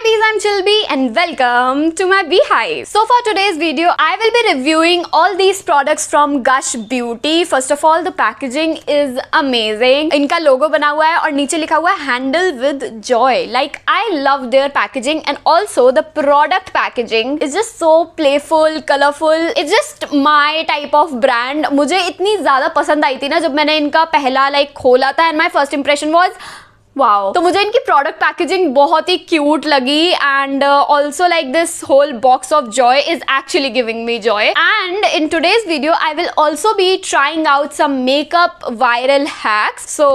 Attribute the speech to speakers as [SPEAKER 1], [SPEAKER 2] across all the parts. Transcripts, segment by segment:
[SPEAKER 1] bees, I'm Chilby and welcome to my beehive. So for today's video, I will be reviewing all these products from Gush Beauty. First of all, the packaging is amazing. इनका logo बना हुआ है और नीचे लिखा हुआ है handle with joy. Like I love their packaging and also the product packaging is just so playful, colorful. It's just my type of brand. मुझे इतनी ज़्यादा पसंद आई थी ना जब मैंने इनका पहला खोला था and my first impression was wow. तो मुझे इनकी प्रोडक्ट पैकेजिंग बहुत ही क्यूट लगी and also like this whole box of joy is actually giving me joy. And in today's video I will also be trying out some makeup viral hacks. So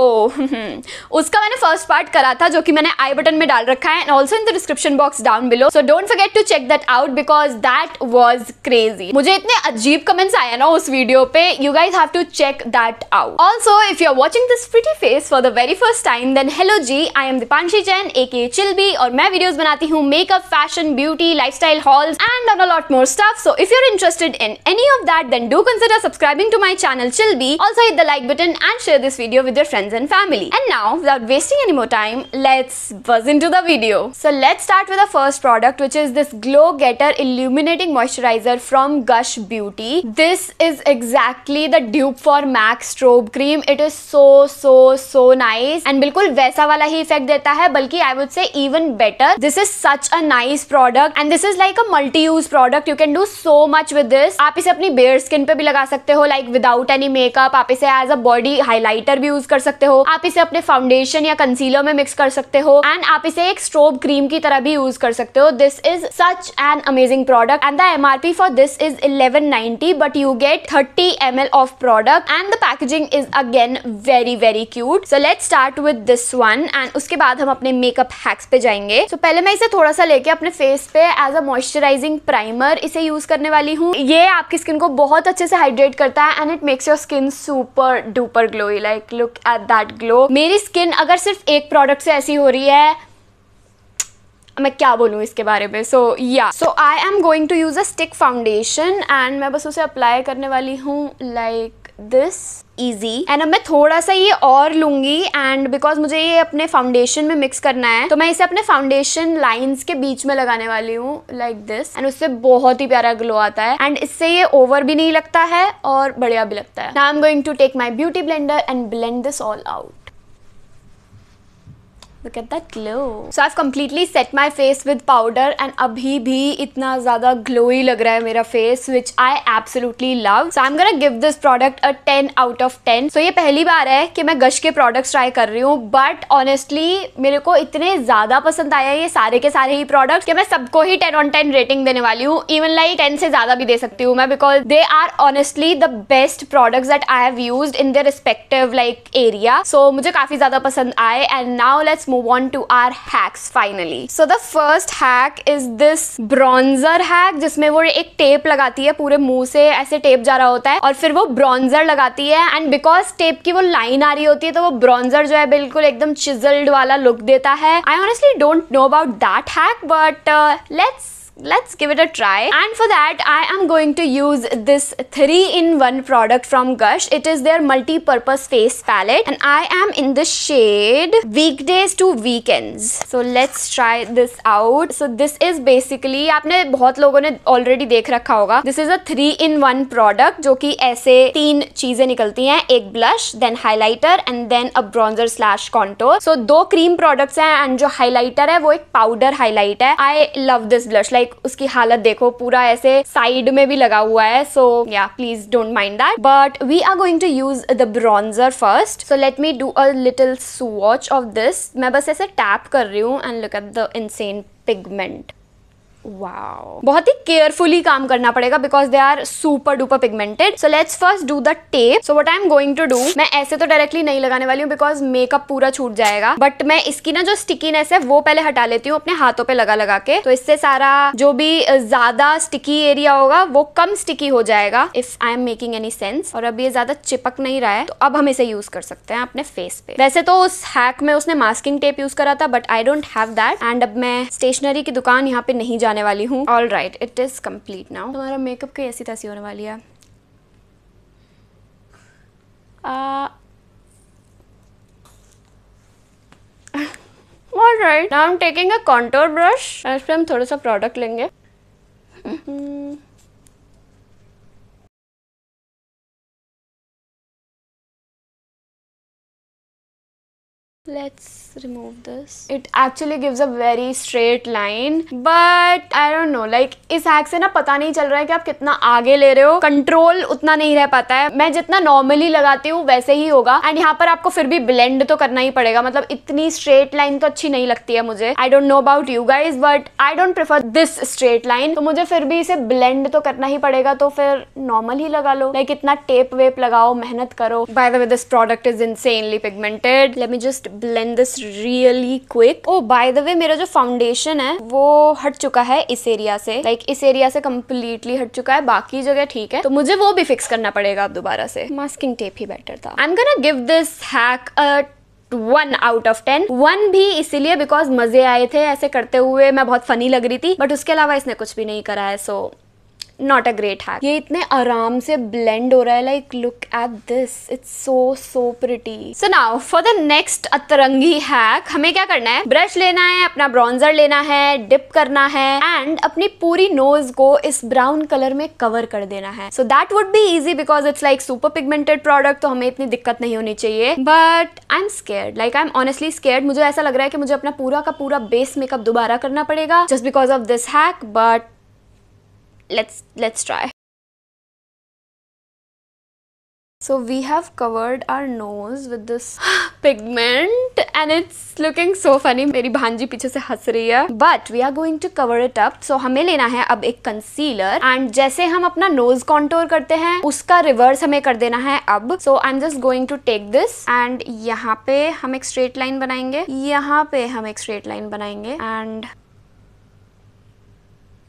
[SPEAKER 1] उसका मैंने first part करा था जो कि मैंने आई button में डाल रखा है and also in the description box down below. So don't forget to check that out because that was crazy. मुझे इतने अजीब कमेंट्स आए ना उस वीडियो पे, you guys have to check that out. Also if you are watching this pretty face for the very first time then hello ji, I am Deepanshi Jain aka Chilbi और मैं videos बनाती हूँ makeup, fashion, beauty, lifestyle halls and on a lot more stuff. So if you are interested in any of that then do consider subscribing to my channel चिल्बी. Also hit the like button and share this video with your friends and family. And now without wasting any more time, let's buzz into the video. So let's start with the first product, which is this Glow Getter Illuminating Moisturizer from Gush Beauty. This is exactly the dupe for MAC Strobe Cream. It is so nice and बिल्कुल वैसा वाला ही effect देता है, बल्कि I would say even better. This is such a nice product and this is like a multi-use product. You can do so much with this. आप इसे अपनी bare skin पे भी लगा सकते हो like without any makeup. आप इसे as a body highlighter भी यूज कर सकते हो. आप इसे अपने फाउंडेशन या कंसीलर में मिक्स कर सकते हो एंड आप इसे एक स्ट्रोब क्रीम की तरह भी यूज कर सकते हो. This is such an amazing product and the MRP for this is 1190 but you get 30 ml of product and the packaging is again very cute. So let's start with this one and उसके बाद हम अपने makeup hacks पे जाएंगे. So पहले मैं इसे थोड़ा सा लेके अपने फेस पे एज अ मॉइस्चराइजिंग प्राइमर इसे यूज करने वाली हूँ. ये आपकी स्किन को बहुत अच्छे से हाइड्रेट करता है and it makes your skin super duper glowy. Like look at that glow. मेरी स्किन अगर सिर्फ एक प्रोडक्ट से ऐसी हो रही है, मैं क्या बोलूँ इसके बारे में. So I am going to use a stick foundation and मैं बस उसे अप्लाई करने वाली हूँ लाइक दिस इजी. एंड अब मैं थोड़ा सा ये और लूंगी एंड बिकॉज मुझे ये अपने फाउंडेशन में मिक्स करना है तो मैं इसे अपने फाउंडेशन लाइंस के बीच में लगाने वाली हूँ लाइक दिस एंड उससे बहुत ही प्यारा ग्लो आता है एंड इससे ये ओवर भी नहीं लगता है और बढ़िया भी लगता है. Now I am going to take my beauty blender and blend this all out. Look at that glow. So I've completely set my face with powder and अभी भी इतना ज़्यादा glowy लग रहा है मेरा face, which I absolutely love. So I'm gonna give this product a 10 out of 10. So ये पहली बार है कि मैं Gush के products try कर रही हूँ, but honestly मेरे को इतने ज़्यादा पसंद आया ये सारे के सारे ही products कि मैं सबको ही 10 on 10 rating देने वाली हूँ. Even like 10 से ज़्यादा भी दे सकती हूँ मैं, because they are honestly the best products that I have used in their respective like area. So मुझे काफ़ी ज़्यादा पसंद आए and now let's move on to our hacks finally. So the first hack is this bronzer hack जिसमें वो एक tape लगाती है, पूरे मुंह से ऐसे टेप जा रहा होता है और फिर वो ब्रॉन्जर लगाती है एंड बिकॉज टेप की वो लाइन आ रही होती है तो वो ब्रॉन्जर जो है बिल्कुल एकदम चिजल्ड वाला लुक देता है. I honestly don't know about that hack but let's give it a try. And for that I am going to use this 3-in-1 product from Gush. It is their multi-purpose face palette and I am in the shade weekdays to weekends. So let's try this out. So this is basically, आपने बहुत लोगों ने already देख रखा होगा, this is a 3-in-1 product जो कि ऐसे 3 चीजें निकलती हैं, एक blush, then highlighter and then a bronzer slash contour. So 2 cream products हैं and जो highlighter है वो एक powder highlight है. I love this blush. Like उसकी हालत देखो, पूरा ऐसे साइड में भी लगा हुआ है. सो या please don't mind that. But we are going to use the bronzer first. So let me do a little swatch of this. मैं बस ऐसे टैप कर रही हूँ and look at the insane pigment. Wow, बहुत ही carefully काम करना पड़ेगा because they are super duper pigmented. So let's first do the tape. So what I am going to do, मैं ऐसे तो डायरेक्टली नहीं लगाने वाली हूँ बिकॉज मेकअप पूरा छूट जाएगा, बट मैं इसकी ना जो स्टिकीनेस है वो पहले हटा लेती हूँ अपने हाथों पे लगा के. तो इससे सारा जो भी ज्यादा स्टिकी एरिया होगा वो कम स्टिकी हो जाएगा, if I am making any sense. और अब ये ज्यादा चिपक नहीं रहा है तो अब हम इसे यूज कर सकते हैं अपने फेस पे. वैसे तो उस हैक में उसने मास्किंग टेप यूज करा था but I don't have that and अब मैं स्टेशनरी की दुकान यहाँ पे नहीं जाने वाली हूँ. All right, it is complete now. तुम्हारा मेकअप की ऐसी तैसी होने वाली है. Alright, now I am taking a contour brush. इस पे हम थोड़ा सा प्रोडक्ट लेंगे। Let's remove this. It actually gives a very straight line, but I don't know, like इस हैक से ना पता नहीं चल रहा है कि आप कितना आगे ले रहे हो, कंट्रोल उतना नहीं रह पाता है। मैं जितना नॉर्मली लगाती हूँ वैसे ही होगा, एंड यहाँ पर आपको फिर भी ब्लेंड तो करना ही पड़ेगा। मतलब इतनी स्ट्रेट लाइन तो अच्छी नहीं लगती है मुझे। आई don't know about you guys, but I don't prefer this straight line, तो मुझे फिर भी इसे ब्लेंड तो करना ही पड़ेगा। तो फिर नॉर्मल ही लगा लो, लाइक इतना टेप वेप लगाओ, मेहनत करो। By the way, this product is insanely pigmented. Let me just blend this really quick. Oh by the way, मेरा जो फाउंडेशन है वो हट चुका है इस एरिया से, लाइक इस एरिया से कंप्लीटली हट चुका है, बाकी जगह ठीक है। तो मुझे वो भी फिक्स करना पड़ेगा अब दोबारा से। मास्किंग टेप ही बेटर था। I am gonna give this hack a 1 out of 10। 1 भी इसीलिए बिकॉज मजे आए थे ऐसे करते हुए, मैं बहुत फनी लग रही थी, बट उसके अलावा इसने कुछ भी नहीं करा है, so not a great hack. ये इतने आराम से ब्लेंड हो रहा है, like look at this, it's so pretty. So now for the next अतरंगी हैक, हमें क्या करना है, ब्रश लेना है, अपना ब्रॉन्जर लेना है, डिप करना है, एंड अपनी पूरी नोज को इस ब्राउन कलर में कवर कर देना है। So that would be easy because it's like super pigmented product, तो हमें इतनी दिक्कत नहीं होनी चाहिए। But I am scared, like I am honestly scared. मुझे ऐसा लग रहा है कि मुझे अपना पूरा का पूरा बेस मेकअप दोबारा करना पड़ेगा just because of this hack, but let's try. So we have covered our nose with this pigment and it's looking so funny. मेरी भांजी पीछे से हंस रही है, but we are going to cover it up. So हमें लेना है अब एक कंसीलर, एंड जैसे हम अपना नोज कॉन्टोर करते हैं उसका रिवर्स हमें कर देना है अब। So I'm just going to take this and यहाँ पे हम एक स्ट्रेट लाइन बनाएंगे, यहाँ पे हम एक स्ट्रेट लाइन बनाएंगे, एंड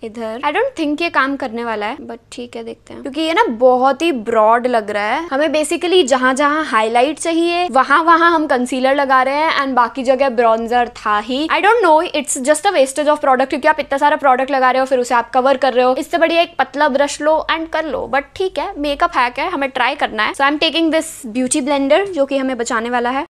[SPEAKER 1] इधर। आई डोंट थिंक ये काम करने वाला है, बट ठीक है, देखते हैं, क्योंकि ये ना बहुत ही ब्रॉड लग रहा है। हमें बेसिकली जहां जहां हाईलाइट चाहिए वहां वहां हम कंसीलर लगा रहे हैं, एंड बाकी जगह ब्रॉन्जर था ही। I don't know, it's just a wastage of product, क्योंकि आप इतना सारा प्रोडक्ट लगा रहे हो फिर उसे आप कवर कर रहे हो। इससे बढ़िया एक पतला ब्रश लो एंड कर लो, बट ठीक है, मेकअप हैक है, हमें ट्राई करना है। So I am taking this beauty blender जो कि हमें बचाने वाला है।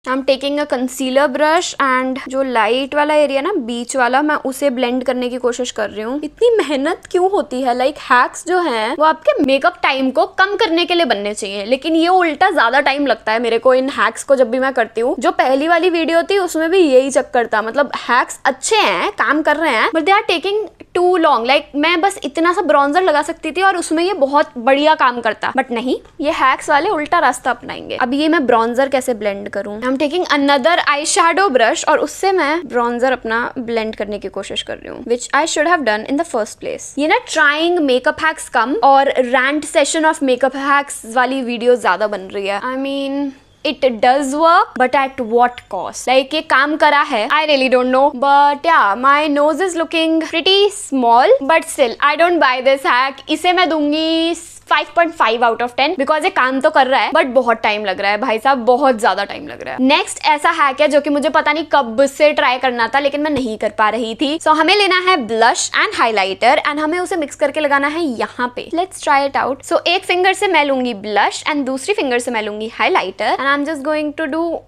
[SPEAKER 1] I am taking a concealer brush, and जो लाइट वाला एरिया ना, बीच वाला, मैं उसे ब्लेंड करने की कोशिश कर रही हूँ। इतनी मेहनत क्यों होती है? लाइक हैक्स जो हैं वो आपके मेकअप टाइम को कम करने के लिए बनने चाहिए, लेकिन ये उल्टा ज्यादा टाइम लगता है मेरे को इन हैक्स को जब भी मैं करती हूँ। जो पहली वाली वीडियो थी उसमें भी यही चक्कर था, मतलब हैक्स अच्छे हैं, काम कर रहे हैं, but they are taking too long. Like मैं बस इतना सा ब्रॉन्जर लगा सकती थी और उसमें ये बहुत बढ़िया काम करता, बट नहीं, ये हैक्स वाले उल्टा रास्ता अपनाएंगे। अब ये मैं ब्रॉन्जर कैसे ब्लेंड करूँ? आई am taking another eye shadow brush और उससे मैं ब्रॉन्जर अपना ब्लेंड करने की कोशिश कर रही हूँ, which I should have done in the first place. ये ना ट्राइंग मेकअप हैक्स कम और rant session of makeup hacks वाली वीडियो ज्यादा बन रही है। I mean it does work, but at what cost? Like ये काम करा है, I really don't know, but yeah, my nose is looking pretty small, but still I don't buy this hack. इसे मैं दूंगी 5.5 out of 10 बिकॉज ये काम तो कर रहा है, बट बहुत टाइम लग रहा है भाई साहब, बहुत ज्यादा टाइम लग रहा है। नेक्स्ट ऐसा हैक है जो कि मुझे पता नहीं कब से ट्राई करना था, लेकिन मैं नहीं कर पा रही थी। सो हमें लेना है ब्लश एंड हाइलाइटर, एंड हमें उसे मिक्स करके लगाना है यहाँ पे। Let's try it out. So एक फिंगर से मैं लूंगी ब्लश एंड दूसरी फिंगर से मैं लूंगी highlighter, and I am just going to do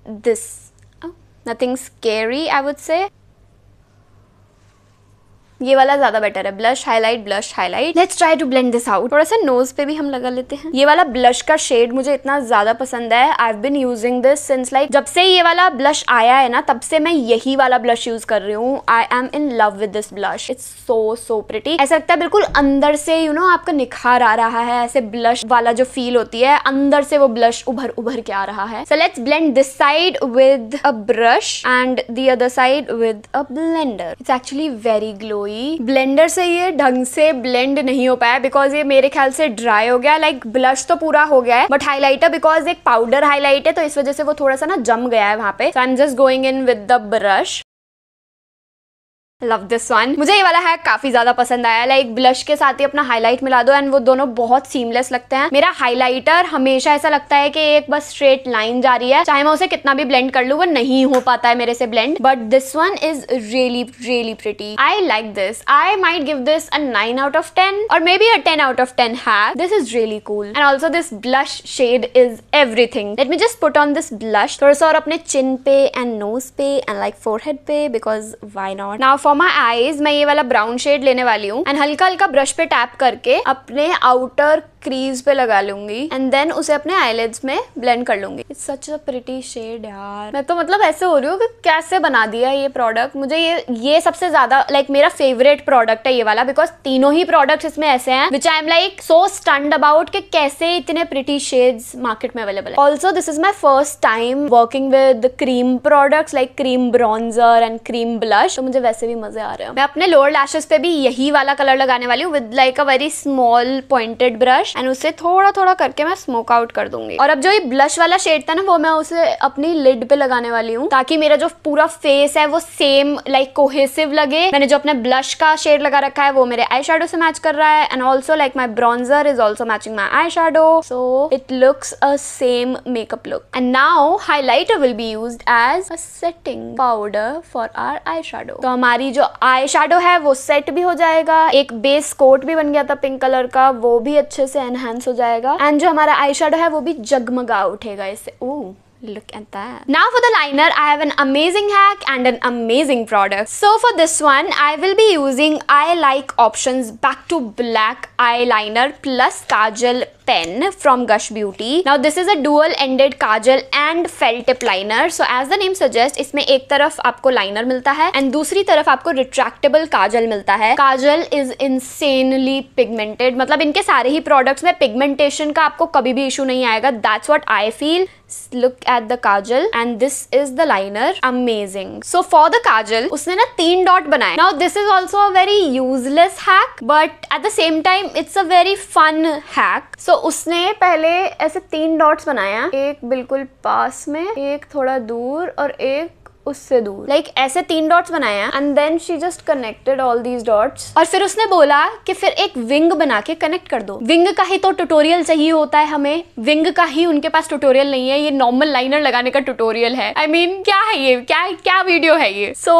[SPEAKER 1] this. Nothing scary I would say. ये वाला ज्यादा बेटर है, blush highlight blush highlight. Let's try to blend this out. थोड़ा सा नोज पे भी हम लगा लेते हैं। ये वाला ब्लश का शेड मुझे इतना ज्यादा पसंद है। I have been using this since like जब से ये वाला ब्लश आया है ना, तब से मैं यही वाला ब्लश यूज कर रही हूँ। I am in love with this blush, it's so pretty. ऐसा लगता है बिल्कुल अंदर से आपका निखार आ रहा है, ऐसे ब्लश वाला जो फील होती है, अंदर से वो ब्लश उभर के आ रहा है। So let's blend this side with a brush and the other side with a blender. It's actually very glowy. Blender से ये ढंग से ब्लेंड नहीं हो पाया बिकॉज ये मेरे ख्याल से ड्राई हो गया। लाइक ब्लश तो पूरा हो गया है, बट हाइलाइटर बिकॉज एक पाउडर हाइलाइट है तो इस वजह से वो थोड़ा सा ना जम गया है वहां पे। So I am just going in with the brush love this one. मुझे ये वाला हैक काफी ज्यादा पसंद आया। लाइक ब्लश के साथ ही अपना हाईलाइट मिला दो एंड वो दोनों बहुत सीमलेस लगते हैं। मेरा हाईलाइटर हमेशा ऐसा लगता है कि एक बस स्ट्रेट लाइन जा रही है, चाहे मैं उसे कितना भी ब्लेंड कर लूं वो नहीं हो पाता है मेरे से blend, but this one is really really pretty. I like this. I might give this a 9 out of 10 or maybe a 10 out of 10 hack. This is really cool and also this blush shade is everything. Let me just put on this blush थोड़ा सा और अपने chin पे and nose पे and like forehead पे because why not. Now for my eyes मैं ये वाला brown shade लेने वाली हूँ and हल्का हल्का ब्रश पे टैप करके अपने outer क्रीज पे लगा लूंगी एंड देन उसे अपने आईलिड्स में ब्लेंड कर लूंगी। It's such a pretty shade यार। मैं तो मतलब ऐसे हो रही हूँ कि कैसे बना दिया ये प्रोडक्ट। मुझे ये सबसे ज्यादा लाइक मेरा फेवरेट प्रोडक्ट है ये वाला, बिकॉज तीनों ही प्रोडक्ट्स इसमें ऐसे हैं which I am like so stunned about कि कैसे इतने प्रिटी शेड्स मार्केट में अवेलेबल है। Also this is my first time working with cream products like cream bronzer and cream blush, तो मुझे वैसे भी मजे आ रहे हैं। मैं अपने लोअर लैशेस पे भी यही वाला कलर लगाने वाली हूँ with like a very small pointed brush and उसे थोड़ा थोड़ा करके मैं स्मोक आउट कर दूंगी। और अब जो ये ब्लश वाला शेड था ना वो मैं उसे अपनी लिड पे लगाने वाली हूँ ताकि मेरा जो पूरा फेस है वो सेम लाइक कोहेसिव लगे। मैंने जो अपने ब्लश का शेड लगा रखा है वो मेरे आई शेडो से मैच कर रहा है and also like my bronzer is also matching my eye shadow, so it looks a same makeup look. And now highlighter will be used as a setting powder for our eye shadow. तो हमारी जो eye shadow है वो set भी हो जाएगा, एक base coat भी बन गया था पिंक कलर का, वो भी अच्छे से एनहांस हो जाएगा एंड जो हमारा आई शेडो है वो भी जगमगा उठेगा इससे। ओह, look at that. Now for the liner, I have an amazing hack and an amazing product. So for this one, I will be using I Like Options Back to Black eyeliner plus kajal pen from Gush Beauty. Now this is a dual ended kajal and felt tip liner. So as the name suggests, इसमें एक तरफ आपको liner मिलता है and दूसरी तरफ आपको retractable काजल मिलता है। काजल इज इंसेनली पिगमेंटेड, मतलब इनके सारे ही प्रोडक्ट्स में पिगमेंटेशन का आपको कभी भी इशू नहीं आएगा। That's what I feel. Look at the kajal and this is the liner. Amazing. So for the kajal उसने ना 3 डॉट बनाए। Now this is also a very useless hack but at the same time it's a very fun hack. So उसने पहले ऐसे 3 dots बनाया, एक बिल्कुल पास में, एक थोड़ा दूर और एक उससे दूर, लाइक ऐसे 3 डॉट्स बनाया and then she just connected all these dots. और फिर उसने बोला कि फिर एक विंग बना के कनेक्ट कर दो। विंग का ही तो ट्यूटोरियल चाहिए होता है हमें, विंग का ही उनके पास ट्यूटोरियल नहीं है, ये नॉर्मल लाइनर लगाने का ट्यूटोरियल है। आई मीन क्या है ये, क्या वीडियो है ये। सो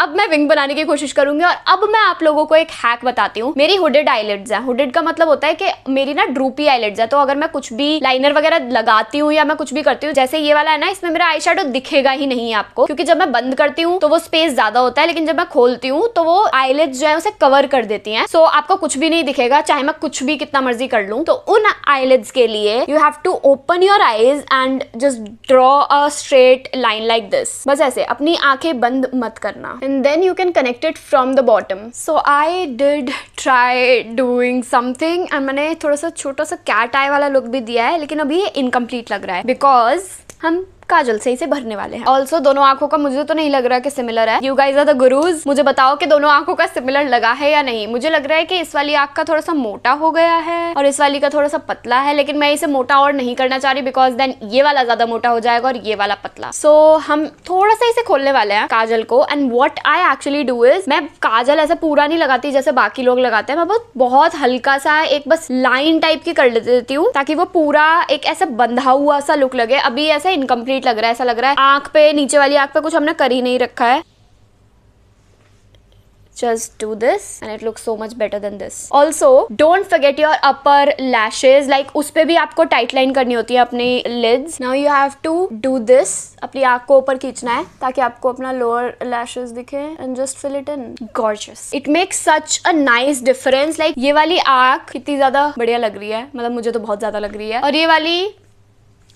[SPEAKER 1] अब मैं विंग बनाने की कोशिश करूंगी और अब मैं आप लोगों को एक हैक बताती हूँ। मेरी हुडेड आईलिड्स है, हुडेड का मतलब होता है कि मेरी ना ड्रूपी आईलिड्स है, तो अगर मैं कुछ भी लाइनर वगैरह लगाती हूँ या मैं कुछ भी करती हूँ, जैसे ये वाला है ना, इसमें मेरा आई शेडो दिखेगा ही नहीं आपको, क्योंकि जब मैं बंद करती हूँ तो वो स्पेस ज्यादा होता है, लेकिन जब मैं खोलती हूँ तो वो आईलिड्स जो है उसे कवर कर देती हैं। सो आपको कुछ भी नहीं दिखेगा चाहे मैं कुछ भी कितना मर्जी कर लूं। तो उन आईलिड्स के लिए you have to open your eyes and just draw a straight line like this. बस ऐसे अपनी आंखें बंद मत करना and then you can connect it from the bottom. So I did try doing something and मैंने थोड़ा सा छोटा सा कैट आई वाला लुक भी दिया है, लेकिन अभी ये इनकम्प्लीट लग रहा है बिकॉज हम काजल से इसे भरने वाले हैं। ऑल्सो दोनों आंखों का मुझे तो नहीं लग रहा कि सिमिलर है। You guys are the gurus, मुझे बताओ कि दोनों आंखों का सिमिलर लगा है या नहीं। मुझे लग रहा है कि इस वाली आंख का थोड़ा सा मोटा हो गया है और इस वाली का थोड़ा सा पतला है, लेकिन मैं इसे मोटा और नहीं करना चाह रही बिकॉज देन ये वाला ज्यादा मोटा हो जाएगा और ये वाला पतला। सो हम थोड़ा सा इसे खोलने वाले हैं काजल को and what I actually do is, मैं काजल ऐसे पूरा नहीं लगाती जैसे बाकी लोग लगाते हैं, मैं बहुत हल्का सा एक बस लाइन टाइप की कर देती हूँ ताकि वो पूरा एक ऐसे बंधा हुआ सा लुक लगे। अभी ऐसे इनकम्प्लीट लग रहा है, ऐसा लग रहा है आंख पे, नीचे वाली आंख पे कुछ हमने कर ही नहीं रखा है। Just do this and it looks so much better than this. Also, don't forget your upper lashes. Like उस पे भी आपको टाइट लाइन करनी होती है अपनी lids. Now you have to do this. अपनी आँख को ऊपर खींचना है ताकि आपको अपना lower lashes दिखे and just fill it in. Gorgeous. It makes such a nice difference. Like ये वाली आँख कितनी ज़्यादा बढ़िया लग रही है, मतलब मुझे तो बहुत ज़्यादा लग रही है, और ये वाली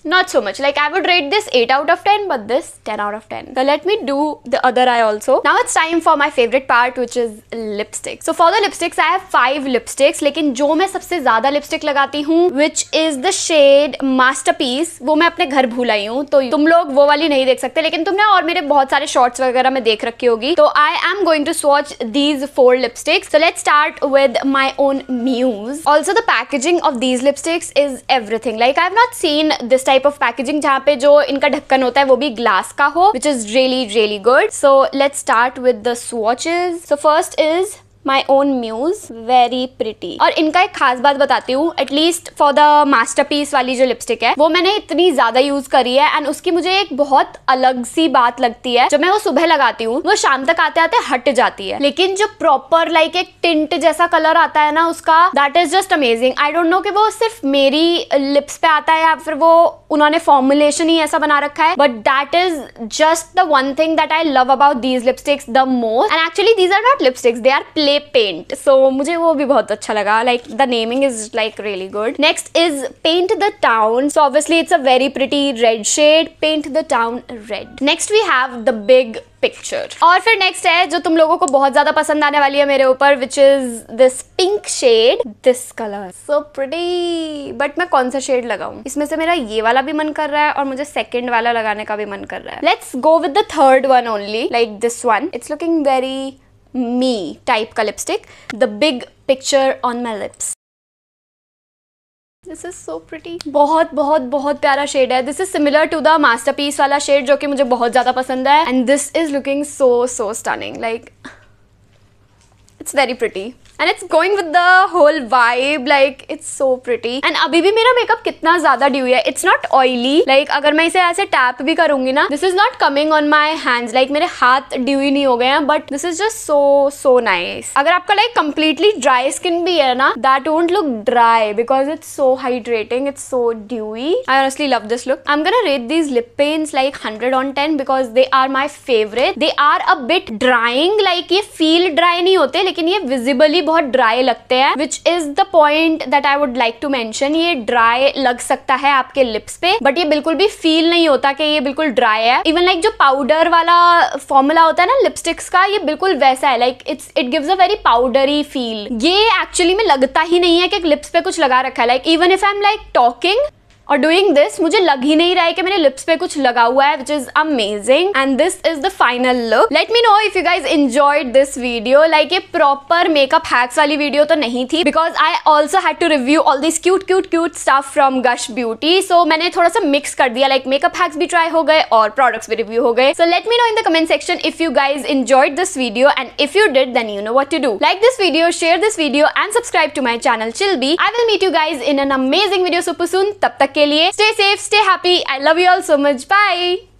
[SPEAKER 1] not so much. Like I would rate this 8 out of 10 but this 10 out of 10. So let me do the other eye also. Now it's time for my favorite part which is lipstick. So for the lipsticks I have 5 lipsticks, लेकिन जो मैं सबसे ज्यादा lipstick लगाती हूँ which is the shade Masterpiece, वो मैं अपने घर भूल आई हूँ, तो तुम लोग वो वाली नहीं देख सकते, लेकिन तुमने और मेरे बहुत सारे शॉर्ट्स वगैरह में देख रखी होगी। तो I am going to swatch these 4 lipsticks. So let's start with my own Muse. Also the packaging of these lipsticks is everything. Like I have not seen this type type of packaging जहाँ पे जो इनका ढक्कन होता है वो भी glass का हो, which is really good. So let's start with the swatches. So first is my own muse, very pretty. और इनका एक खास बात बताती हूँ, एटलीस्ट फॉर द मास्टरपीस वाली जो लिपस्टिक है वो मैंने इतनी ज्यादा यूज करी है एंड उसकी मुझे एक बहुत अलग सी बात लगती है. जब मैं वो सुबह लगाती हूँ वो शाम तक आते आते हट जाती है, लेकिन जो प्रॉपर लाइक एक टिंट जैसा कलर आता है ना उसका, that is just amazing. I don't no कि वो सिर्फ मेरी लिप्स पे आता है या फिर वो उन्होंने फॉर्मुलेशन ही ऐसा बना रखा है, but that is just the one thing that I love about these lipsticks the most. And actually these are not lipsticks, they are play paint. So मुझे वो भी बहुत अच्छा लगा, like the naming is like really good. Next is paint the town. So obviously it's a very pretty red shade, paint the town red. Next we have the big picture. और फिर next है जो तुम लोगों को बहुत ज्यादा पसंद आने वाली है मेरे ऊपर, which is this pink shade, this colour so pretty. But मैं कौन सा शेड लगाऊं? इसमें से मेरा ये वाला भी मन कर रहा है और मुझे सेकंड वाला लगाने का भी मन कर रहा है. Let's go with the third one only, like this one. It's looking very me type का lipstick, the big picture on my lips. This is so pretty. बहुत बहुत बहुत प्यारा शेड है. This is similar to the masterpiece वाला shade जो कि मुझे बहुत ज्यादा पसंद है. And this is looking so stunning, like it's very pretty and it's going with the whole vibe, like it's so pretty. and अभी भी मेरा मेकअप कितना ज्यादा ड्यूई है. it's not oily, like अगर मैं इसे ऐसे टैप भी करूंगी ना, this is not coming on my hands, like मेरे हाथ ड्यूई नहीं हो गए हैं, but this is just so nice. अगर आपका like completely dry skin भी है ना, that won't look dry because it's so hydrating, it's so dewy. I honestly love this look. I'm gonna rate these lip paints like 100 on 10 because they are my favorite. They are a bit drying, like ये feel dry नहीं होते लेकिन ये visibly बहुत dry लगते हैं, which is the point that I would like to mention. ये dry लग सकता है आपके लिप्स पे, बट ये बिल्कुल भी फील नहीं होता कि ये बिल्कुल ड्राई है. इवन लाइक जो पाउडर वाला फॉर्मूला होता है ना लिपस्टिक्स का, ये बिल्कुल वैसा है. Like it gives a very powdery feel. ये एक्चुअली में लगता ही नहीं है कि लिप्स पे कुछ लगा रखा है. Like even if I am like talking और डूइंग दिस, मुझे लग ही नहीं रहा है कि मेरे लिप्स पे कुछ लगा हुआ है, which is amazing. And this is the final look. Let me know if you guys enjoyed this video. Like ये प्रॉपर मेकअप हैक्स वाली वीडियो तो नहीं थी, because I also had to review all this cute stuff from Gush beauty. So मैंने थोड़ा सा mix कर दिया, लाइक मेकअप हैक्स भी ट्राई हो गए और प्रोडक्ट्स भी रिव्यू हो गए. So let me know in the comment section if you guys enjoyed this video, and if you did then you know what to do. Like this video, share this video and subscribe to my channel चिलबी. I will meet you guys in an amazing video super soon. तब तक के लिए stay safe, stay happy. I love you all so much. Bye.